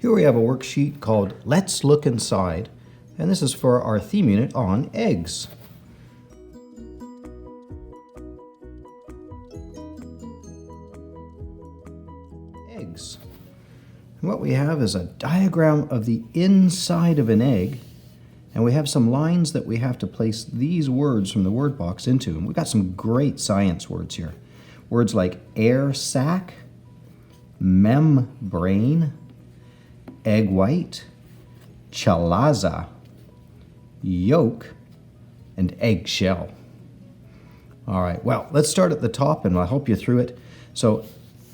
Here we have a worksheet called Let's Look Inside, and this is for our theme unit on eggs. Eggs. And what we have is a diagram of the inside of an egg, and we have some lines that we have to place these words from the word box into. And we've got some great science words here. Words like air sac, membrane, egg white, chalaza, yolk, and eggshell. All right, well, let's start at the top and I'll help you through it. So,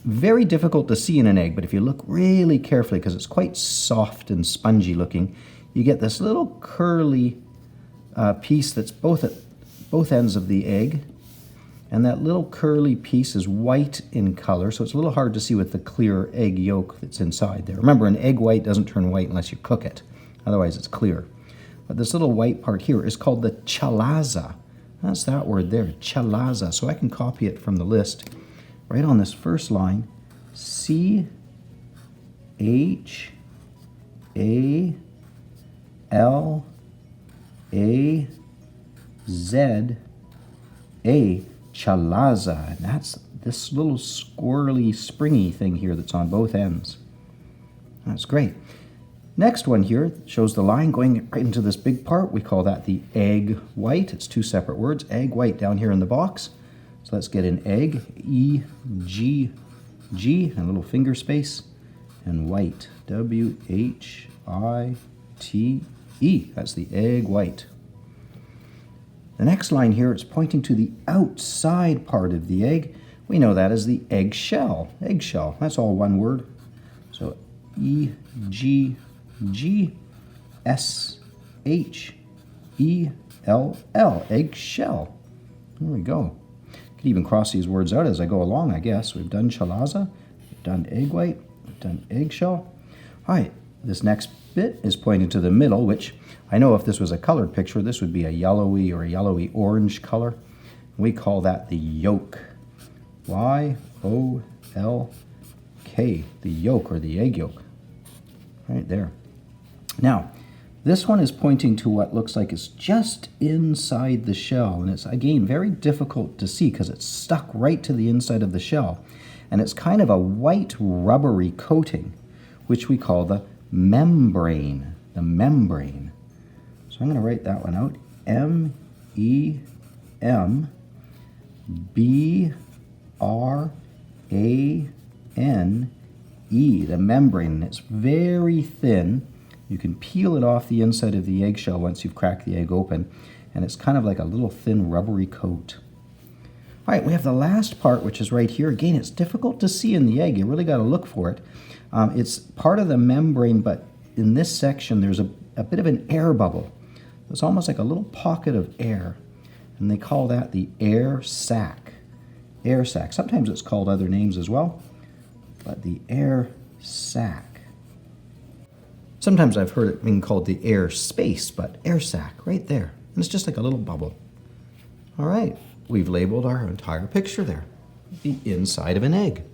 very difficult to see in an egg, but if you look really carefully, because it's quite soft and spongy looking, you get this little curly piece that's both at both ends of the egg. And that little curly piece is white in color, so it's a little hard to see with the clear egg yolk that's inside there. Remember, an egg white doesn't turn white unless you cook it. Otherwise, it's clear. But this little white part here is called the chalaza. That's that word there, chalaza. So I can copy it from the list right on this first line. C-H-A-L-A-Z-A. Chalaza, and that's this little squirrely, springy thing here that's on both ends. That's great. Next one here shows the line going right into this big part. We call that the egg white. It's two separate words. Egg white down here in the box. So let's get an egg, E-G-G, and a little finger space, and white, W-H-I-T-E. That's the egg white. The next line here is pointing to the outside part of the egg. We know that as the eggshell. Eggshell, that's all one word. So E-G-G-S-H-E-L-L, eggshell. There we go. Could even cross these words out as I go along, I guess. We've done chalaza, we've done egg white, we've done eggshell. All right, this next bit is pointing to the middle, which I know if this was a colored picture, this would be a yellowy or a yellowy orange color. We call that the yolk. Y-O-L-K, the yolk or the egg yolk. Right there. Now, this one is pointing to what looks like it's just inside the shell. And it's, again, very difficult to see because it's stuck right to the inside of the shell. And it's kind of a white rubbery coating, which we call the membrane. The membrane. So I'm going to write that one out. M-E-M-B-R-A-N-E, the membrane. And it's very thin. You can peel it off the inside of the eggshell once you've cracked the egg open. And it's kind of like a little thin rubbery coat. All right, we have the last part, which is right here. Again, it's difficult to see in the egg. You really got to look for it. It's part of the membrane, but in this section, there's a bit of an air bubble. It's almost like a little pocket of air, and they call that the air sac. Air sac. Sometimes it's called other names as well, but the air sac. Sometimes I've heard it being called the air space, but air sac right there. And it's just like a little bubble. All right, we've labeled our entire picture there, the inside of an egg.